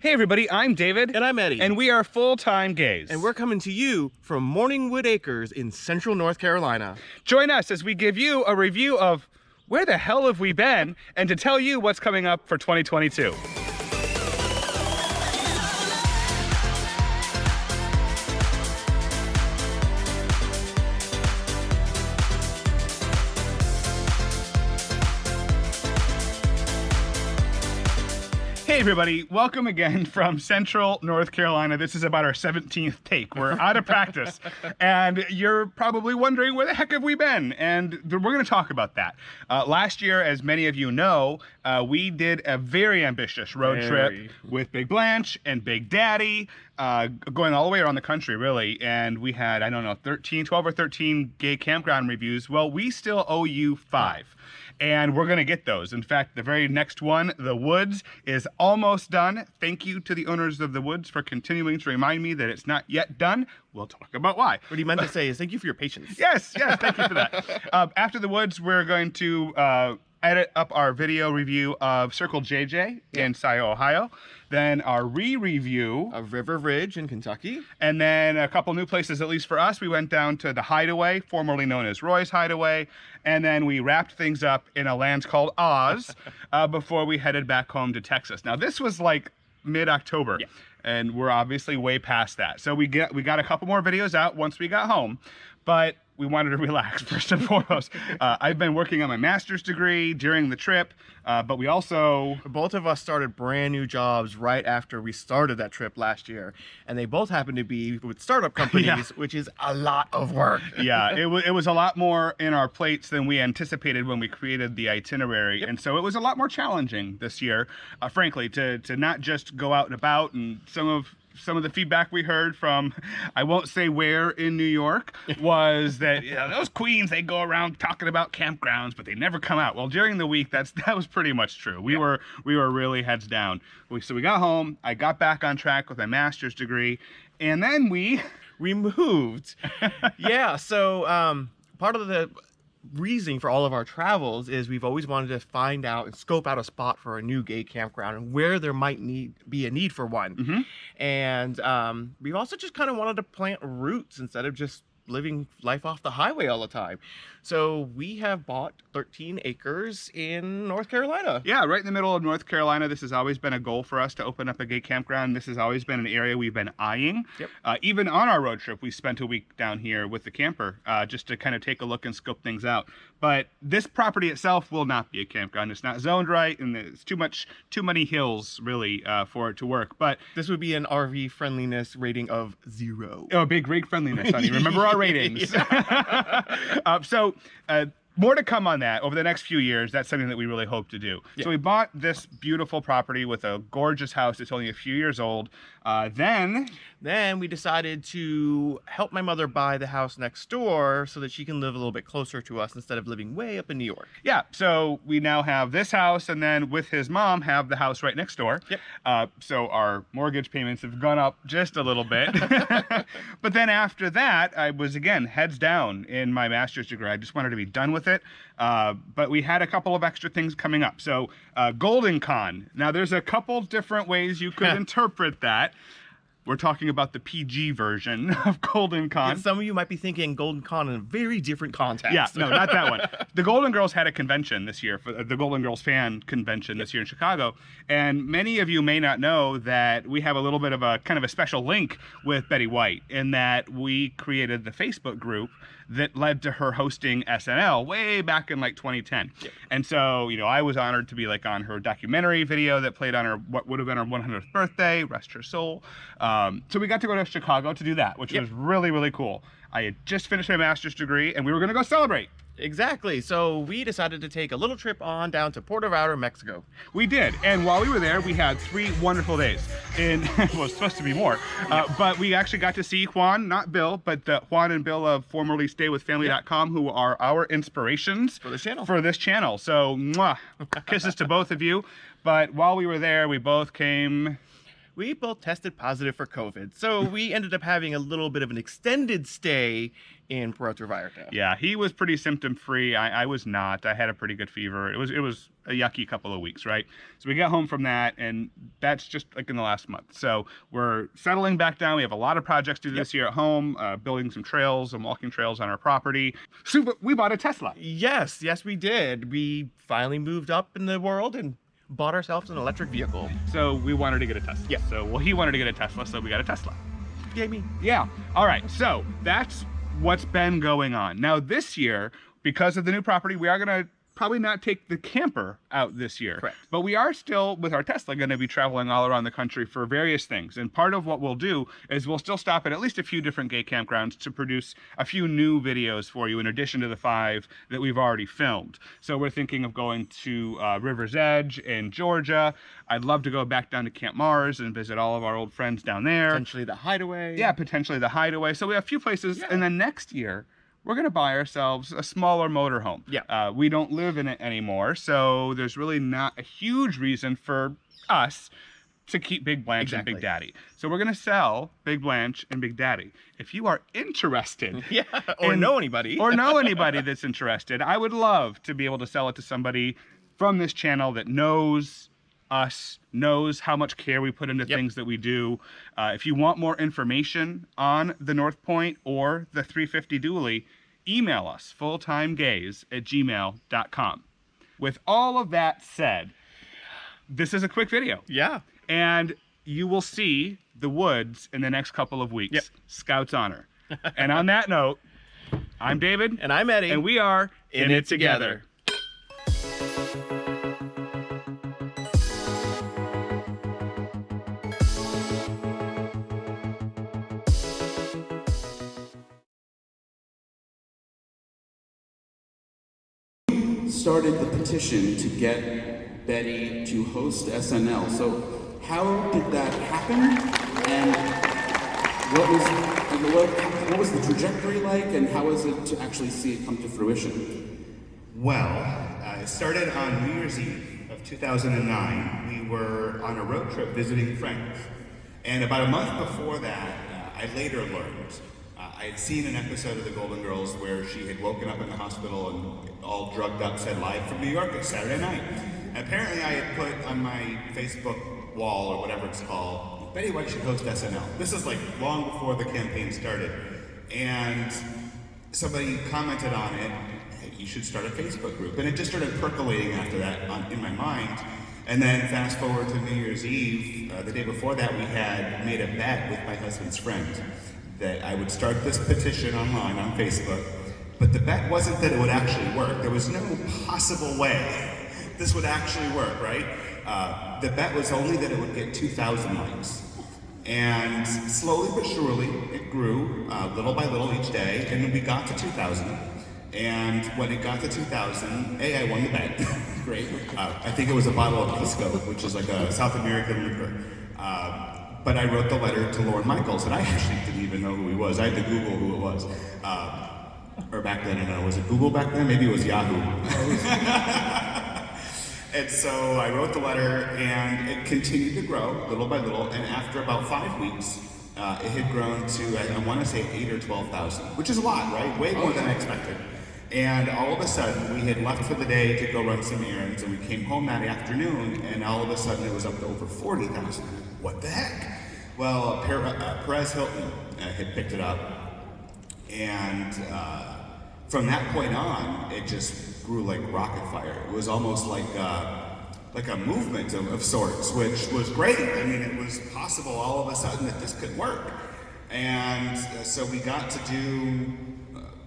Hey everybody, I'm David. And I'm Eddie. And we are full-time gays. And we're coming to you from Morningwood Acres in central North Carolina. Join us as we give you a review of where the hell have we been, and to tell you what's coming up for 2022. Hey everybody, welcome again from Central North Carolina. This is about our 17th take. We're out of practice, and you're probably wondering where the heck have we been? And we're going to talk about that. Last year, as many of you know, we did a very ambitious road trip with Big Blanche and Big Daddy, going all the way around the country, really. And we had, I don't know, 12 or 13 gay campground reviews. Well, we still owe you 5. And we're going to get those. In fact, the very next one, The Woods, is almost done. Thank you to the owners of The Woods for continuing to remind me that it's not yet done. We'll talk about why. What he meant to say is thank you for your patience. Yes, thank you for that. After The Woods, we're going to edit up our video review of Circle JJ in Scioto, Ohio. Then our re-review of River Ridge in Kentucky. And then a couple new places, at least for us. We went down to the Hideaway, formerly known as Roy's Hideaway. And then we wrapped things up in a land called Oz before we headed back home to Texas. Now, this was like mid-October. Yeah. And we're obviously way past that. So we got a couple more videos out once we got home. But we wanted to relax first and foremost. I've been working on my master's degree during the trip, but we also... Both of us started brand new jobs right after we started that trip last year. And they both happened to be with startup companies, which is a lot of work. Yeah, it was a lot more in our plates than we anticipated when we created the itinerary. And so it was a lot more challenging this year, frankly, to not just go out and about. And some of the feedback we heard from, I won't say where in New York, was that those queens, they go around talking about campgrounds, but they never come out. Well, during the week, that was pretty much true. We were really heads down. So we got home, I got back on track with my master's degree, and then we moved. So part of the reason for all of our travels is we've always wanted to find out and scope out a spot for a new gay campground and where there might be a need for one. Mm-hmm. And we've also just kind of wanted to plant roots instead of just living life off the highway all the time. So we have bought 13 acres in North Carolina. Yeah, right in the middle of North Carolina. This has always been a goal for us to open up a gay campground. This has always been an area we've been eyeing. Yep. Even on our road trip, we spent a week down here with the camper just to kind of take a look and scope things out. But this property itself will not be a campground. It's not zoned right, and it's too many hills, really, for it to work. But this would be an RV friendliness rating of 0. Oh, big rig friendliness, honey. Remember our ratings. More to come on that over the next few years. That's something that we really hope to do. Yeah. So we bought this beautiful property with a gorgeous house. It's only a few years old. Then we decided to help my mother buy the house next door so that she can live a little bit closer to us instead of living way up in New York. Yeah, so we now have this house, and then with his mom have the house right next door. Yep. So our mortgage payments have gone up just a little bit. But then after that, I was, again, heads down in my master's degree. I just wanted to be done with it. But we had a couple of extra things coming up. So Golden Con. Now, there's a couple different ways you could interpret that. We're talking about the PG version of Golden Con. And some of you might be thinking Golden Con in a very different context. Yeah, no, not that one. The Golden Girls had a convention this year, for the Golden Girls fan convention this year in Chicago. And many of you may not know that we have a little bit of a kind of a special link with Betty White in that we created the Facebook group that led to her hosting SNL way back in like 2010. Yep. And so, I was honored to be like on her documentary video that played on her, what would have been her 100th birthday, rest her soul. So we got to go to Chicago to do that, which was really, really cool. I had just finished my master's degree and we were going to go celebrate. Exactly. So we decided to take a little trip on down to Puerto Vallarta, Mexico. We did. And while we were there, we had 3 wonderful days. Well, it's supposed to be more. But we actually got to see Juan, not Bill, but Juan and Bill of formerly StayWithFamily.com, who are our inspirations for this channel. So, kisses to both of you. But while we were there, we both came... we both tested positive for COVID. So we ended up having a little bit of an extended stay in Puerto Vallarta. Yeah, he was pretty symptom-free. I was not. I had a pretty good fever. It was a yucky couple of weeks, right? So we got home from that, and that's just like in the last month. So we're settling back down. We have a lot of projects to do this year at home, building some trails and walking trails on our property. So we bought a Tesla. Yes, we did. We finally moved up in the world and bought ourselves an electric vehicle. So we wanted to get a Tesla. Yeah. So, well, he wanted to get a Tesla, so we got a Tesla. Yay me. Yeah. All right. So that's what's been going on. Now this year, because of the new property, we are going to probably not take the camper out this year. Correct. But we are still, with our Tesla, going to be traveling all around the country for various things. And part of what we'll do is we'll still stop at least a few different gay campgrounds to produce a few new videos for you in addition to the 5 that we've already filmed. So we're thinking of going to River's Edge in Georgia. I'd love to go back down to Camp Mars and visit all of our old friends down there. Potentially the Hideaway. Yeah, potentially the Hideaway. So we have a few places. Yeah. And then next year, we're going to buy ourselves a smaller motorhome. Yeah. We don't live in it anymore, so there's really not a huge reason for us to keep Big Blanche and Big Daddy. So we're going to sell Big Blanche and Big Daddy. If you are interested, know anybody, that's interested, I would love to be able to sell it to somebody from this channel that knows us, knows how much care we put into things that we do. If you want more information on the North Point or the 350 dually, email us fulltimegays@gmail.com. With all of that said, this is a quick video. Yeah. And you will see the woods in the next couple of weeks. Yep. Scout's honor. And on that note, I'm David. And I'm Eddie. And we are in it together. Started the petition to get Betty to host SNL. So how did that happen? And what was the trajectory like? And how was it to actually see it come to fruition? Well, it started on New Year's Eve of 2009. We were on a road trip visiting friends. And about a month before that, I later learned I had seen an episode of The Golden Girls where she had woken up in the hospital and all drugged up said live from New York, it's Saturday night. And apparently I had put on my Facebook wall or whatever it's called, Betty White should host SNL. This is like long before the campaign started. And somebody commented on it, hey, you should start a Facebook group. And it just started percolating after that in my mind. And then fast forward to New Year's Eve, the day before that we had made a bet with my husband's friend that I would start this petition online on Facebook, but the bet wasn't that it would actually work. There was no possible way this would actually work, right? The bet was only that it would get 2,000 likes. And slowly but surely, it grew little by little each day, and we got to 2,000. And when it got to 2,000, I won the bet. Great. I think it was a bottle of Pisco, which is like a South American liquor. But I wrote the letter to Lorne Michaels, and I actually didn't even know who he was. I had to Google who it was. Or back then, I don't know, was it Google back then? Maybe it was Yahoo. And so I wrote the letter, and it continued to grow little by little. And after about 5 weeks, it had grown to, I want to say 8,000 or 12,000, which is a lot, right? Way more than I expected. And all of a sudden, we had left for the day to go run some errands, and we came home that afternoon, and all of a sudden it was up to over 40,000. What the heck? Well, Perez Hilton had picked it up, and from that point on, it just grew like rocket fire. It was almost like a movement of sorts, which was great. I mean, it was possible all of a sudden that this could work. And so we got to do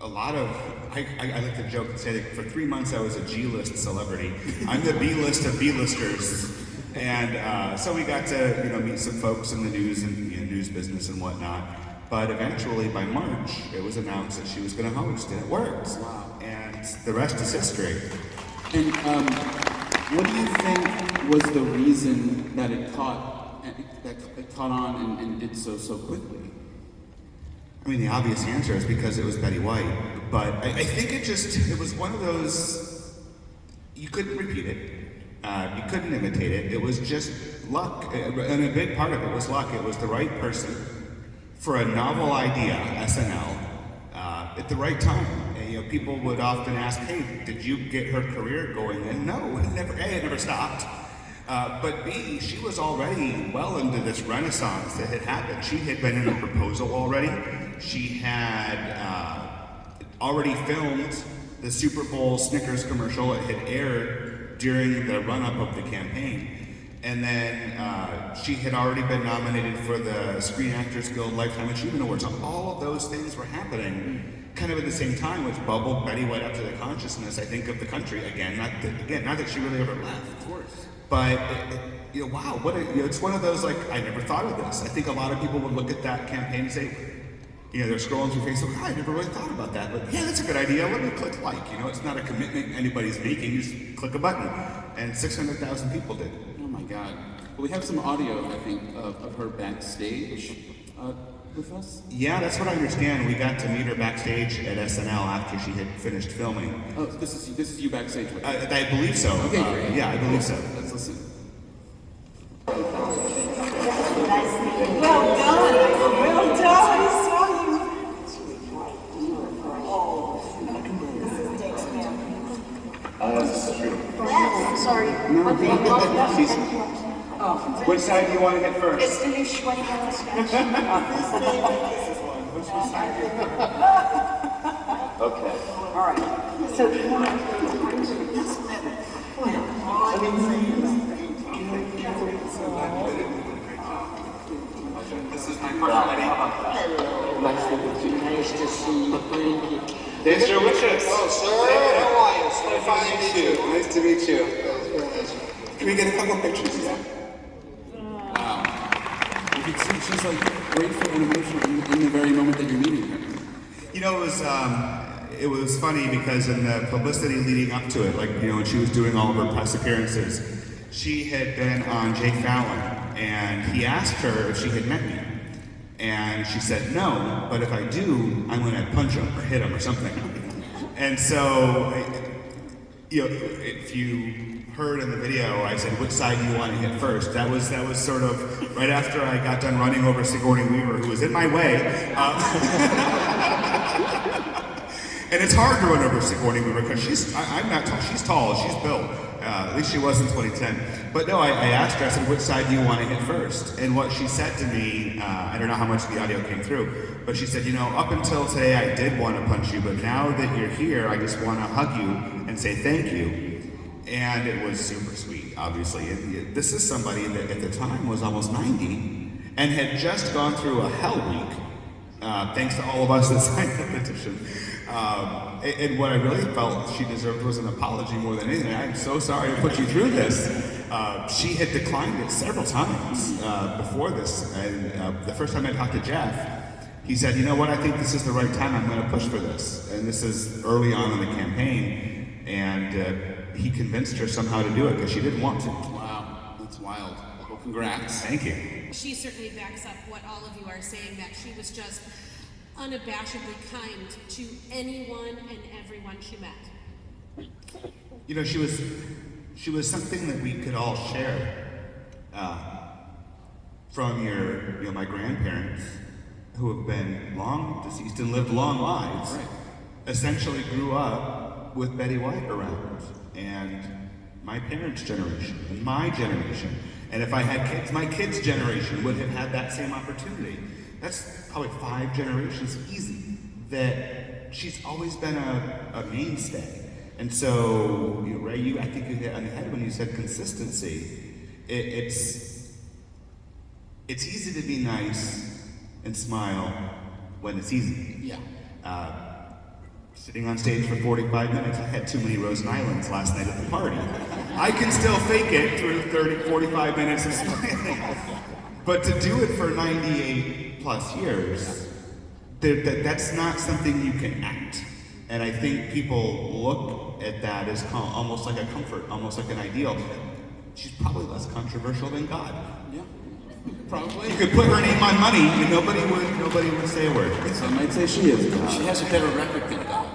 a lot of, I like to joke and say that for 3 months I was a G-list celebrity. I'm the B-list of B-listers. And so we got to meet some folks in the news and news business and whatnot. But eventually by March, it was announced that she was going to host, and it worked. Wow. And the rest is history. And what do you think was the reason that it caught on and did so quickly? I mean, the obvious answer is because it was Betty White. But I think it was one of those, you couldn't repeat it. You couldn't imitate it. It was just luck, and a big part of it was luck. It was the right person for a novel idea, SNL, at the right time. And, people would often ask, "Hey, did you get her career going?" And no, it never stopped. But B, she was already well into this renaissance that had happened. She had been in a proposal already. She had already filmed the Super Bowl Snickers commercial. It had aired during the run-up of the campaign. And then she had already been nominated for the Screen Actors Guild Lifetime Achievement Award. So all of those things were happening kind of at the same time, which bubbled Betty White up to the consciousness, I think, of the country. Again, not that she really ever left. Of course. But, wow, it's one of those, like, I never thought of this. I think a lot of people would look at that campaign and say, they're scrolling through Facebook, I never really thought about that, but yeah, that's a good idea, let me click like. It's not a commitment anybody's making, you just click a button. And 600,000 people did. Oh my God. Well, we have some audio, I think, of her backstage with us. Yeah, that's what I understand. We got to meet her backstage at SNL after she had finished filming. Oh, this is you backstage with her? I believe so. Okay, great. Yeah, I believe so. Let's listen. Well done. Well done. I saw you. Sorry. Which side do you want to hit first? It's the new sweaty house. Okay. All right. So do you want to... This is my first wedding. Nice to see you. There's your wishes. Oh, sir, how are you? So fine to meet you. Nice to meet you. Can we get a couple pictures? Wow. You can see she's like grateful and emotional in the very moment that you're meeting her. It was funny because in the publicity leading up to it, when she was doing all of her press appearances, she had been on Jay Fallon, and he asked her if she had met me. And she said, no, but if I do, I'm going to punch him or hit him or something. And so, if you heard in the video, I said, which side do you want to hit first? That was sort of right after I got done running over Sigourney Weaver, who was in my way. And it's hard to run over Sigourney Weaver because I'm not tall, she's tall, she's built. At least she was in 2010. But no, I asked her, I said, which side do you want to hit first? And what she said to me, I don't know how much the audio came through, but she said, up until today I did want to punch you, but now that you're here, I just want to hug you and say thank you. And it was super sweet, obviously. And this is somebody that at the time was almost 90 and had just gone through a hell week, thanks to all of us that signed the petition. And what I really felt she deserved was an apology more than anything. I'm so sorry to put you through this. She had declined it several times before this. And the first time I talked to Jeff, he said, you know what, I think this is the right time. I'm going to push for this. And this is early on in the campaign. And he convinced her somehow to do it because she didn't want to. Wow, that's wild. Well, congrats. Thank you. She certainly backs up what all of you are saying, that she was just unabashedly kind to anyone and everyone she met. She was something that we could all share from my grandparents, who have been long deceased and lived long lives. Right. Essentially grew up with Betty White around, and my parents' generation, and my generation. And if I had kids, my kids' generation would have had that same opportunity. That's probably 5 generations easy that she's always been a mainstay. And so, Ray, I think you hit on the head when you said consistency. It's easy to be nice and smile when it's easy. Yeah. Sitting on stage for 45 minutes, I had too many Rhode Islands last night at the party. I can still fake it through 45 minutes of smiling. But to do it for 98 plus years, that's not something you can act. And I think people look at that as almost like a comfort, almost like an ideal. She's probably less controversial than God. Yeah. Probably. You could put her name on money and nobody would say a word. Some might say she is. She has a better record than God.